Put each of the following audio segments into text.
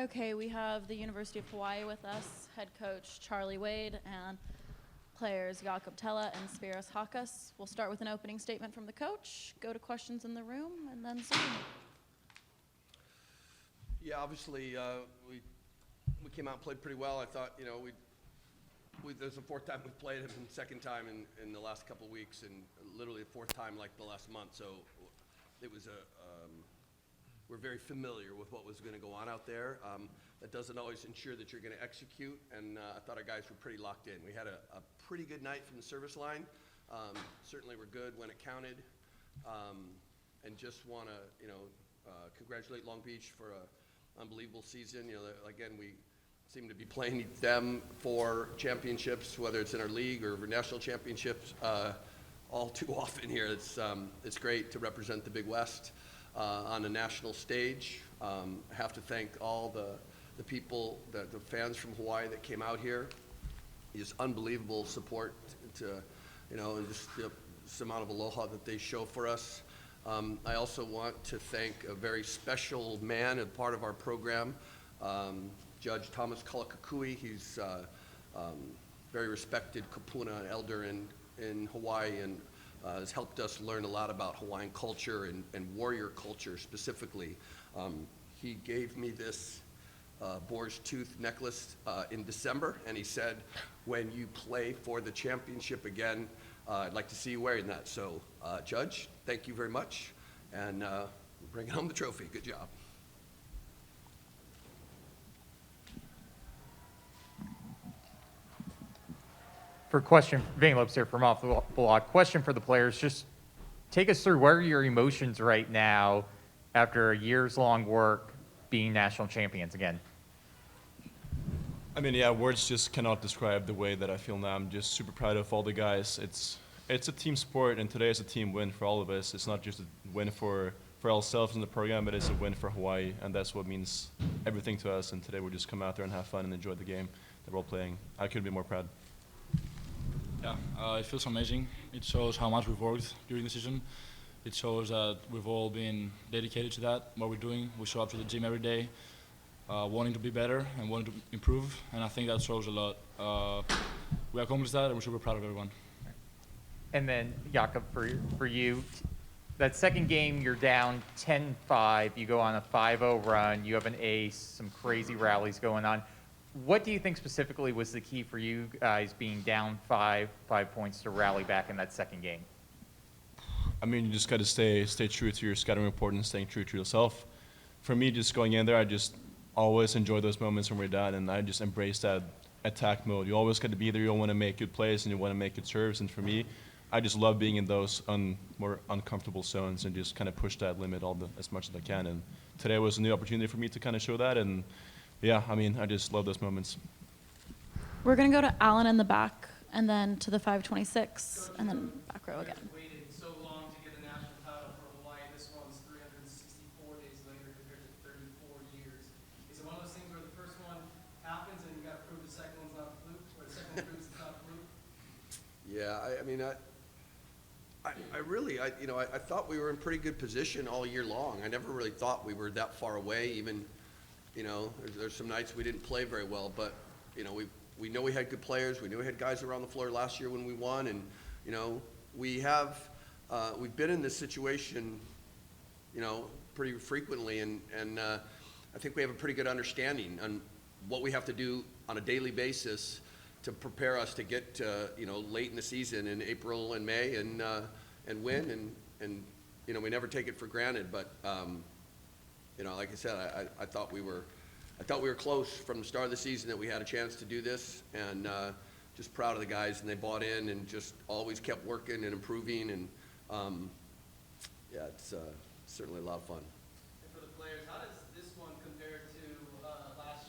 Okay, we have the University of Hawaii with us, head coach Charlie Wade, and players Jakob Thelle and Spyros Chakas. We'll start with an opening statement from the coach, go to questions in the room, and then Zoom. Yeah, obviously we came out and played pretty well. I thought, there's the fourth time we've played him and second time in the last couple of weeks, and literally the fourth time like the last month. So it was we're very familiar with what was going to go on out there. That doesn't always ensure that you're going to execute, and I thought our guys were pretty locked in. We had a pretty good night from the service line. Certainly we're good when it counted, and just want to, congratulate Long Beach for an unbelievable season. Again, we seem to be playing them for championships, whether it's in our league or for national championships, all too often here. It's great to represent the Big West on a national stage. I have to thank all the people, the fans from Hawaii that came out here. It's unbelievable support to, and just this amount of aloha that they show for us. I also want to thank a very special man and part of our program, Judge Thomas Kalakakui. He's very respected kupuna elder in Hawaii, and has helped us learn a lot about Hawaiian culture and warrior culture specifically. He gave me this boar's tooth necklace in December, and he said, when you play for the championship again, I'd like to see you wearing that. So, Judge, thank you very much, and bring home the trophy. Good job. For question, Vane Lopes here from Off the Block. Question for the players. Just take us through, what are your emotions right now after a years-long work being national champions again? I mean, yeah, words just cannot describe the way that I feel now. I'm just super proud of all the guys. It's a team sport, and today is a team win for all of us. It's not just a win for ourselves in the program, but it's a win for Hawaii, and that's what means everything to us. And today we'll just come out there and have fun and enjoy the game that we're all playing. I couldn't be more proud. Yeah, it feels amazing. It shows how much we've worked during the season. It shows that we've all been dedicated to that, what we're doing. We show up to the gym every day, wanting to be better and wanting to improve, and I think that shows a lot. We accomplished that, and we're super proud of everyone. And then, Jakob, for you, that second game, you're down 10-5. You go on a 5-0 run. You have an ace, some crazy rallies going on. What do you think specifically was the key for you guys being down 5 points to rally back in that second game? I mean, you just got to stay true to your scouting report and staying true to yourself. For me, just going in there, I just always enjoy those moments when we're down, and I just embrace that attack mode. You always got to be there. You want to make good plays, and you want to make good serves. And for me, I just love being in those more uncomfortable zones and just kind of push that limit as much as I can. And today was a new opportunity for me to kind of show that. And yeah, I mean, I just love those moments. We're going to go to Alan in the back, and then to the 526, and then back row again. Waited so long to get a national title for Hawaii. This one's 364 days later compared to 34 years. Is it one of those things where the first one happens and you got to prove the second one's not a fluke, or the second one proves it's not a fluke? Yeah, I thought we were in pretty good position all year long. I never really thought we were that far away. Even, there's some nights we didn't play very well, but we know we had good players. We knew we had guys around the floor last year when we won, and we've been in this situation, pretty frequently, and I think we have a pretty good understanding on what we have to do on a daily basis to prepare us to get to, late in the season in April and May and win, and we never take it for granted, but like I said, I thought we were close from the start of the season, that we had a chance to do this, and just proud of the guys, and they bought in and just always kept working and improving, and it's certainly a lot of fun. And for the players, how does this one compare to last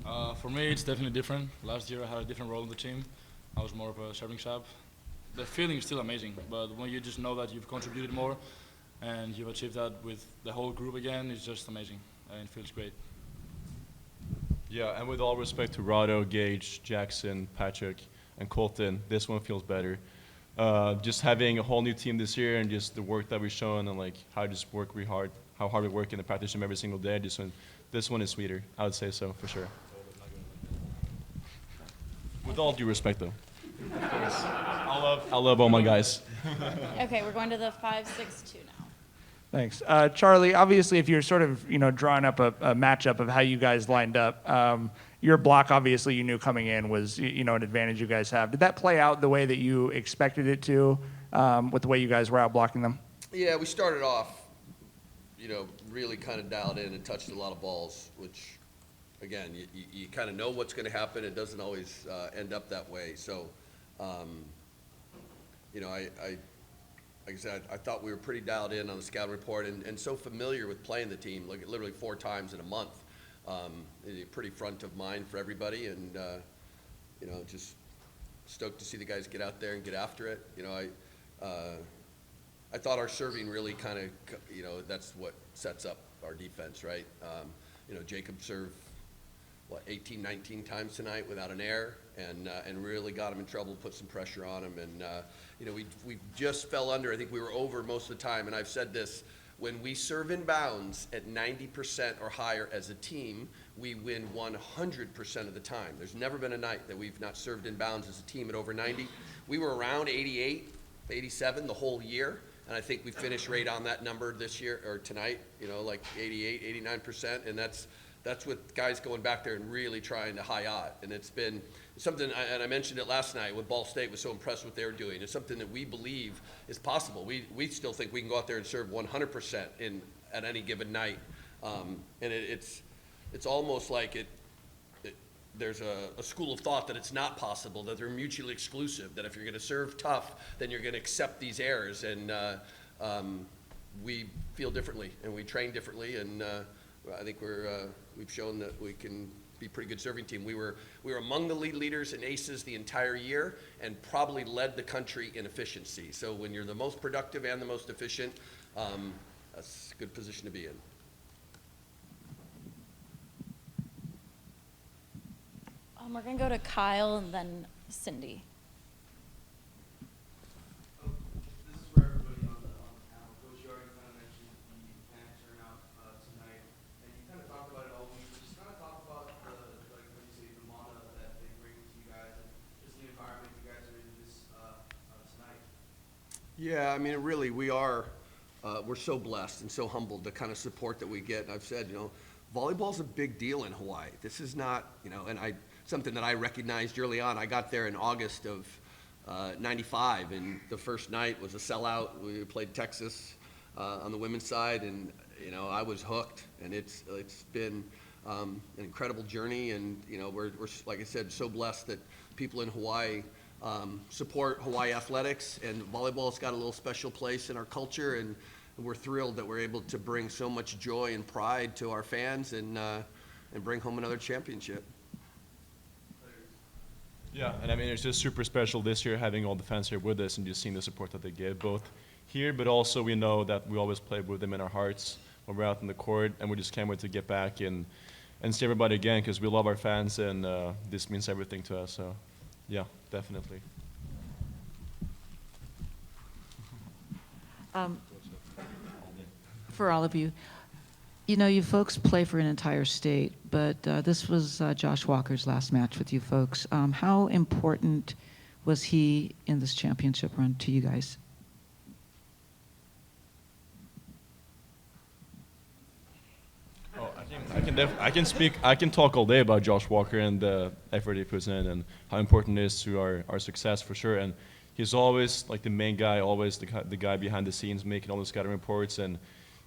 year's? For me, it's definitely different. Last year, I had a different role in the team. I was more of a serving sub. The feeling is still amazing, but when you just know that you've contributed more and you've achieved that with the whole group again, it's just amazing, and it feels great. Yeah, and with all respect to Rado, Gage, Jackson, Patrick, and Colton, this one feels better. Just having a whole new team this year, and just the work that we've shown, and like how I just work really hard how hard we work in the practice room every single day. This one is sweeter. I would say so for sure. With all due respect, though. I love all my guys. Okay, we're going to the 5-6-2 now. Thanks. Charlie, obviously, if you're sort of, drawing up a matchup of how you guys lined up, your block, obviously, you knew coming in was, an advantage you guys have. Did that play out the way that you expected it to with the way you guys were out blocking them? Yeah, we started off, really kind of dialed in and touched a lot of balls, which, again, you kind of know what's going to happen. It doesn't always end up that way. So, like I said, I thought we were pretty dialed in on the scouting report and so familiar with playing the team, like literally 4 times in a month. Pretty front of mind for everybody, and just stoked to see the guys get out there and get after it. I thought our serving really kind of, that's what sets up our defense, right? Jakob served 18, 19 times tonight without an error, and really got him in trouble, put some pressure on him, and we just fell under. I think we were over most of the time, and I've said this. When we serve in bounds at 90% or higher as a team, we win 100% of the time. There's never been a night that we've not served in bounds as a team at over 90. We were around 88, 87 the whole year, and I think we finished right on that number this year, or tonight, like 88, 89%, and that's with guys going back there and really trying to high odd. And it's been something, and I mentioned it last night when Ball State was so impressed with what they were doing. It's something that we believe is possible. We still think we can go out there and serve 100% at any given night. And it's almost like there's a school of thought that it's not possible, that they're mutually exclusive, that if you're going to serve tough, then you're going to accept these errors. And we feel differently, and we train differently, and I think we've shown that we can be a pretty good serving team. We were among the lead leaders in aces the entire year, and probably led the country in efficiency. So when you're the most productive and the most efficient, that's a good position to be in. We're going to go to Kyle and then Cindy. This is for everybody on the panel. Coach, you already kind of mentioned the panic turnout tonight, and you kind of talked about it all week. Just kind of talk about when you say the mana that they bring to you guys, and just the environment you guys are in this tonight. Yeah, I mean, really, we're so blessed and so humbled the kind of support that we get. And I've said, volleyball's a big deal in Hawaii. This is not, something that I recognized early on. I got there in August of 95, and the first night was a sellout. We played Texas on the women's side, and I was hooked. And it's been an incredible journey, and we're like I said, so blessed that people in Hawaii support Hawaii athletics, and volleyball's got a little special place in our culture, and we're thrilled that we're able to bring so much joy and pride to our fans and bring home another championship. Yeah, and I mean, it's just super special this year having all the fans here with us and just seeing the support that they give, both here, but also we know that we always play with them in our hearts when we're out in the court, and we just can't wait to get back and see everybody again, because we love our fans, and this means everything to us. So, yeah, definitely. For all of you, you folks play for an entire state, but this was Josh Walker's last match with you folks. How important was he in this championship run to you guys? Oh, I can talk all day about Josh Walker and the effort he puts in and how important it is to our success for sure. And he's always like the main guy, always the guy behind the scenes making all the scouting reports, and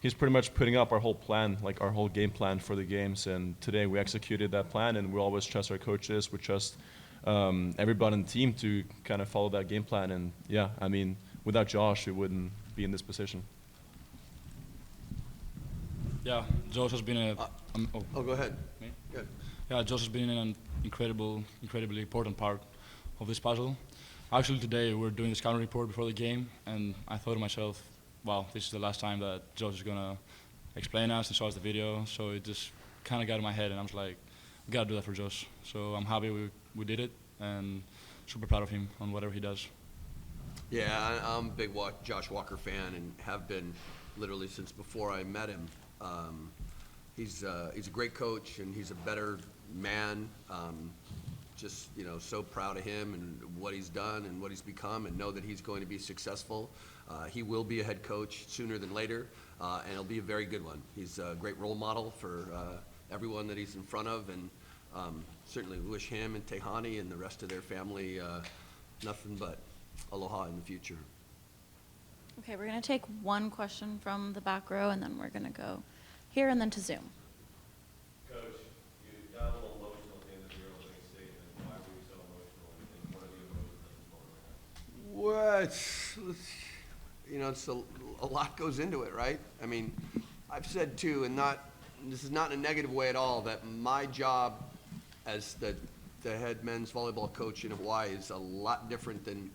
he's pretty much putting up our whole plan, like our whole game plan for the games. And today we executed that plan, and we always trust our coaches. We trust everybody on the team to kind of follow that game plan. And yeah, I mean, without Josh, we wouldn't be in this position. Yeah, Josh has been Go ahead. Me? Good. Yeah, Josh has been an incredibly important part of this puzzle. Actually, today we were doing the scouting report before the game, and I thought to myself, wow, this is the last time that Josh is going to explain us and show us the video. So it just kind of got in my head, and I was like, we got to do that for Josh. So I'm happy we did it, and super proud of him on whatever he does. Yeah, I'm a big Josh Walker fan and have been literally since before I met him. He's a great coach, and he's a better man. Just, so proud of him and what he's done and what he's become, and know that he's going to be successful. He will be a head coach sooner than later, and he'll be a very good one. He's a great role model for everyone that he's in front of, and certainly wish him and Tehani and the rest of their family nothing but aloha in the future. Okay, we're going to take one question from the back row, and then we're going to go here and then to Zoom. Coach, you got a little emotional at the end of your opening statement. Why were you so emotional, and what are the emotions that you What? It's a lot goes into it, right? I mean, I've said too, and this is not in a negative way at all, that my job as the head men's volleyball coach in Hawaii is a lot different than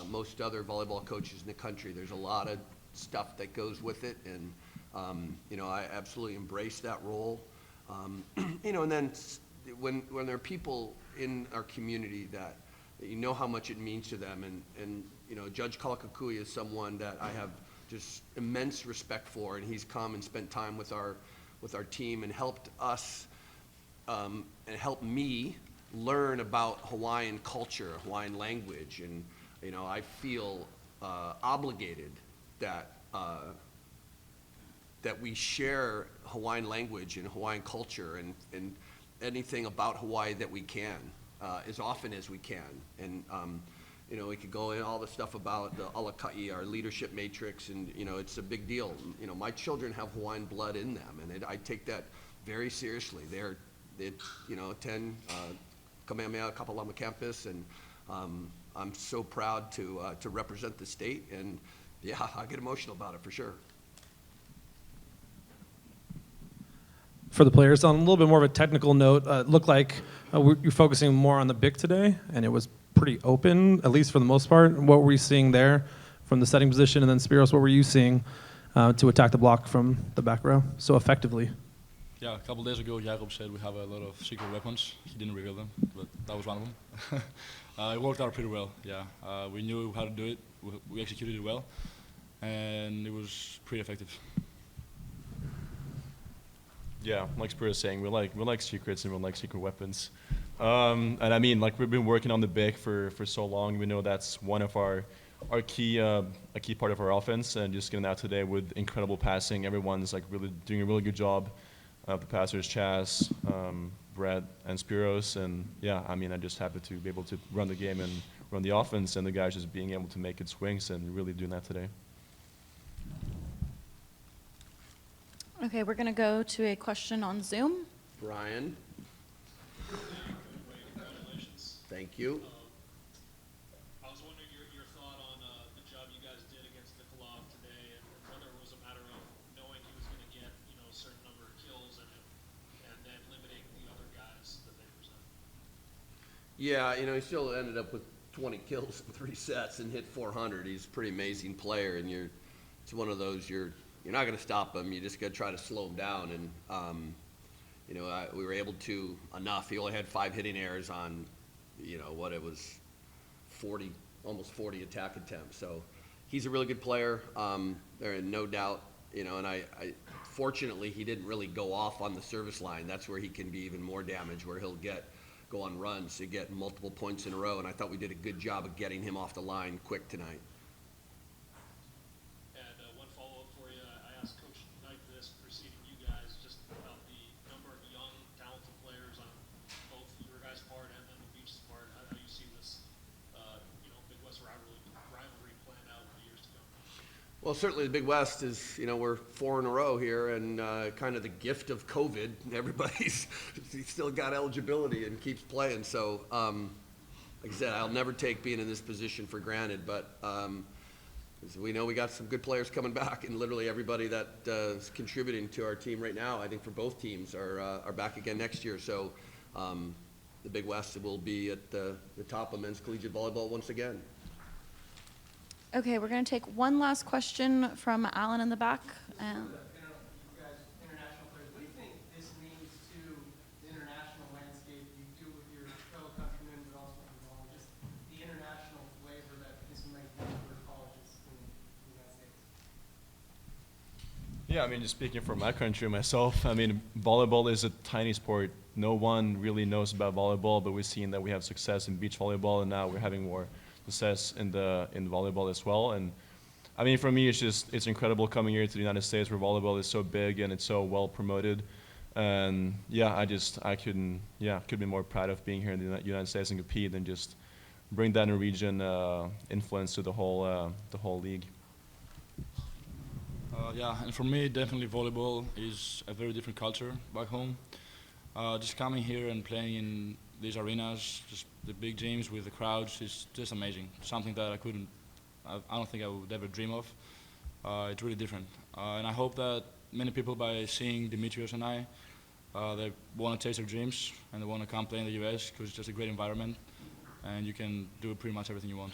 most other volleyball coaches in the country. There's a lot of stuff that goes with it, and I absolutely embrace that role. And then when there are people in our community that you know how much it means to them, and Judge Kalakakui is someone that I have just immense respect for, and he's come and spent time with our team and helped us and helped me learn about Hawaiian culture, Hawaiian language, and I feel obligated that we share Hawaiian language and Hawaiian culture and anything about Hawaii that we can as often as we can. And we could go in all the stuff about the alaka'i, our leadership matrix, and it's a big deal. My children have Hawaiian blood in them, and I take that very seriously. They attend Kamehameha Kapalama campus, and I'm so proud to represent the state, and yeah, I get emotional about it for sure. For the players, on a little bit more of a technical note, it looked like you're focusing more on the BIC today, and it was pretty open, at least for the most part. What were you seeing there from the setting position? And then Spyros, what were you seeing to attack the block from the back row so effectively? Yeah, a couple days ago, Jakob said we have a lot of secret weapons. He didn't reveal them, but that was one of them. It worked out pretty well, yeah. We knew how to do it. We executed it well, and it was pretty effective. Yeah, like Spyros saying, we like secrets and we like secret weapons. And I mean, we've been working on the BIC for so long. We know that's one of our key a key part of our offense, and just getting out today with incredible passing. Everyone's really doing a really good job. The passers, Chas, Brett, and Spyros, and yeah, I mean, I'm just happy to be able to run the game and run the offense, and the guys just being able to make good swings and really doing that today. Okay, we're going to go to a question on Zoom. Brian. Congratulations. Thank you. I was wondering your thought on the job you guys did against the club today, and whether it was a matter of knowing he was going to get a certain number of kills and then limiting the other guys that they present. Yeah, he still ended up with 20 kills in 3 sets and hit 400. He's a pretty amazing player, and it's one of those you're not going to stop him. You just got to try to slow him down, and we were able to enough. He only had 5 hitting errors on, what it was, 40, almost 40 attack attempts. So he's a really good player. There is no doubt, and I fortunately he didn't really go off on the service line. That's where he can be even more damage, where he'll go on runs to get multiple points in a row. And I thought we did a good job of getting him off the line quick tonight. Well, certainly the Big West is, we're 4 in a row here, and kind of the gift of COVID. Everybody's still got eligibility and keeps playing. So, like I said, I'll never take being in this position for granted. But we know we got some good players coming back, and literally everybody that is contributing to our team right now, I think for both teams, are back again next year. So, the Big West will be at the top of men's collegiate volleyball once again. Okay, we're going to take one last question from Alan in the back. You guys, international players, what do you think this means to the international landscape? You do with your fellow countrymen, but also just the international flavor that this might bring for colleges in the United States? Yeah, I mean, just speaking for my country and myself, I mean, volleyball is a tiny sport. No one really knows about volleyball, but we've seen that we have success in beach volleyball, and now we're having more success in volleyball as well. And I mean, for me, it's incredible coming here to the United States where volleyball is so big and it's so well promoted. And yeah, I couldn't be more proud of being here in the United States and compete and just bring that Norwegian influence to the whole league. Yeah, and for me, definitely volleyball is a very different culture back home. Just coming here and playing in these arenas, just the big gyms with the crowds, is just amazing. Something that I don't think I would ever dream of. It's really different. And I hope that many people, by seeing Dimitrios and I, they want to chase their dreams and they want to come play in the US because it's just a great environment and you can do pretty much everything you want.